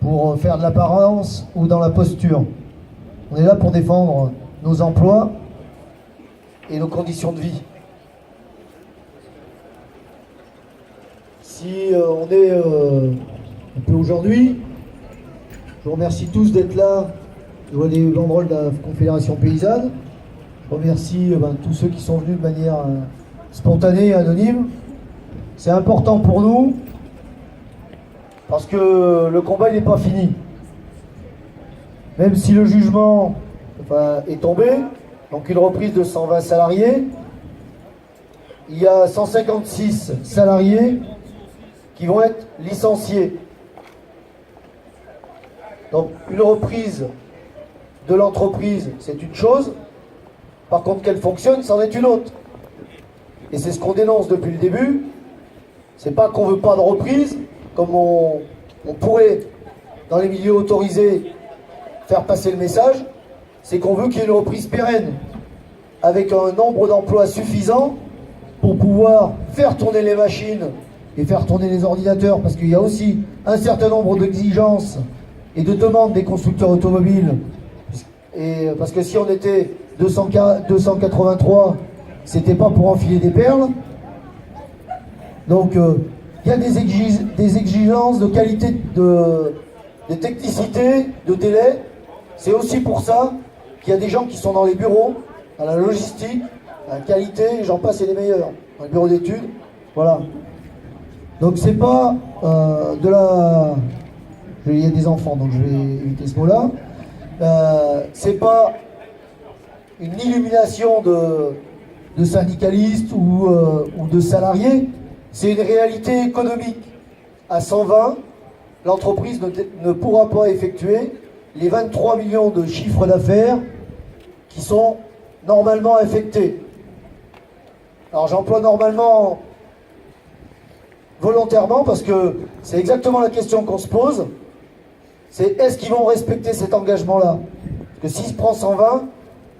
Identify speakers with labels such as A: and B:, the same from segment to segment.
A: pour faire de l'apparence ou dans la posture. On est là pour défendre nos emplois et nos conditions de vie. Si on est un peu aujourd'hui, je vous remercie tous d'être là. Je vois des banderoles de la Confédération Paysanne. Je remercie tous ceux qui sont venus de manière spontanée et anonyme. C'est important pour nous parce que le combat n'est pas fini. Même si le jugement est tombé, donc une reprise de 120 salariés, il y a 156 salariés qui vont être licenciés. Donc une reprise de l'entreprise, c'est une chose. Par contre, qu'elle fonctionne, c'en est une autre. Et c'est ce qu'on dénonce depuis le début. C'est pas qu'on veut pas de reprise, comme on pourrait, dans les milieux autorisés, faire passer le message. C'est qu'on veut qu'il y ait une reprise pérenne, avec un nombre d'emplois suffisant pour pouvoir faire tourner les machines et faire tourner les ordinateurs, parce qu'il y a aussi un certain nombre d'exigences et de demandes des constructeurs automobiles. Et parce que si on était 283, c'était pas pour enfiler des perles. Donc il y a des exigences de qualité, de technicité, de délai. C'est aussi pour ça qu'il y a des gens qui sont dans les bureaux, à la logistique, à la qualité, j'en passe et les meilleurs, dans les bureaux d'études. Voilà. Donc c'est pas de la... Il y a des enfants, donc je vais éviter ce mot-là. C'est pas une illumination de syndicalistes ou de salariés, c'est une réalité économique. À 120, l'entreprise ne pourra pas effectuer les 23 millions de chiffres d'affaires qui sont normalement affectés. Alors j'emploie normalement volontairement parce que c'est exactement la question qu'on se pose. C'est est-ce qu'ils vont respecter cet engagement-là? Parce que s'il se prend 120,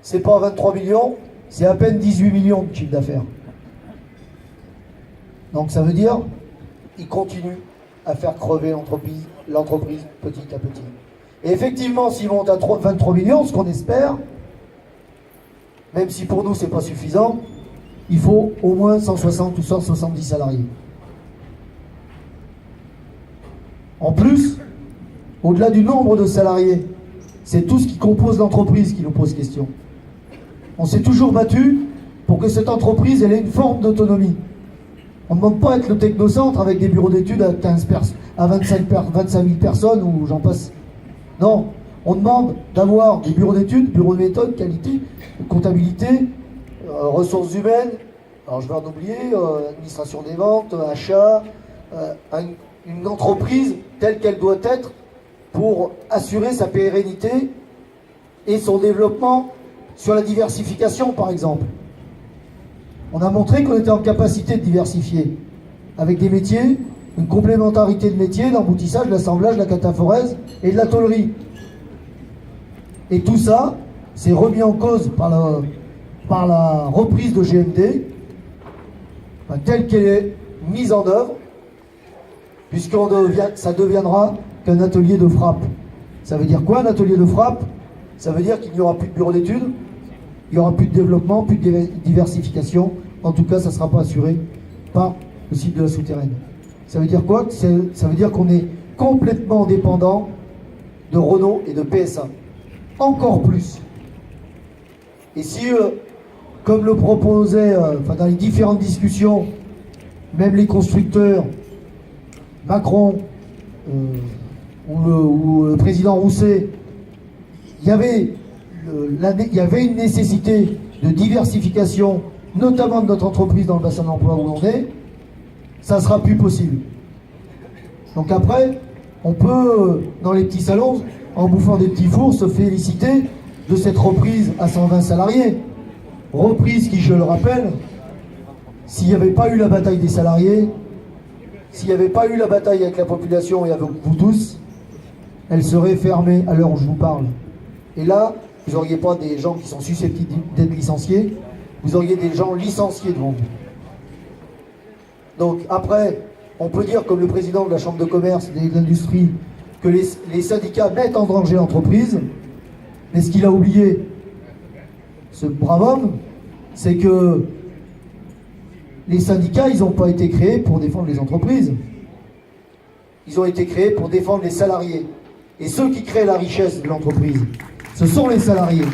A: c'est pas 23 millions, c'est à peine 18 millions de chiffre d'affaires. Donc ça veut dire qu'ils continuent à faire crever l'entreprise petit à petit. Et effectivement, s'ils montent à 23 millions, ce qu'on espère, même si pour nous c'est pas suffisant, il faut au moins 160 ou 170 salariés. En plus, au-delà du nombre de salariés, c'est tout ce qui compose l'entreprise qui nous pose question. On s'est toujours battu pour que cette entreprise ait une forme d'autonomie. On ne demande pas à être le technocentre avec des bureaux d'études à 25 000 personnes ou j'en passe. Non, on demande d'avoir des bureaux d'études, bureaux de méthode, qualité, comptabilité, ressources humaines, alors je vais en oublier, administration des ventes, achat, une entreprise telle qu'elle doit être pour assurer sa pérennité et son développement sur la diversification, par exemple. On a montré qu'on était en capacité de diversifier avec des métiers, une complémentarité de métiers, l'emboutissage, l'assemblage, la cataphorèse et de la tôlerie. Et tout ça, c'est remis en cause par la reprise de GMD, telle qu'elle est mise en œuvre, ça deviendra qu'un atelier de frappe. Ça veut dire quoi, un atelier de frappe? Ça veut dire qu'il n'y aura plus de bureau d'études, il n'y aura plus de développement, plus de diversification. En tout cas, ça ne sera pas assuré par le site de la souterraine. Ça veut dire quoi? Ça veut dire qu'on est complètement dépendant de Renault et de PSA. Encore plus. Et si, comme le proposait, dans les différentes discussions, même les constructeurs, Macron ou le président Rousset, il y avait une nécessité de diversification, notamment de notre entreprise dans le bassin d'emploi où on est, ça ne sera plus possible. Donc après, on peut, dans les petits salons, en bouffant des petits fours, se féliciter de cette reprise à 120 salariés. Reprise qui, je le rappelle, s'il n'y avait pas eu la bataille des salariés, s'il n'y avait pas eu la bataille avec la population et avec vous tous, elle serait fermée à l'heure où je vous parle. Et là, vous n'auriez pas des gens qui sont susceptibles d'être licenciés, vous auriez des gens licenciés devant vous. Donc après, on peut dire, comme le président de la Chambre de commerce et de l'industrie, que les syndicats mettent en danger l'entreprise. Mais ce qu'il a oublié, ce brave homme, c'est que les syndicats, ils n'ont pas été créés pour défendre les entreprises. Ils ont été créés pour défendre les salariés. Et ceux qui créent la richesse de l'entreprise, ce sont les salariés.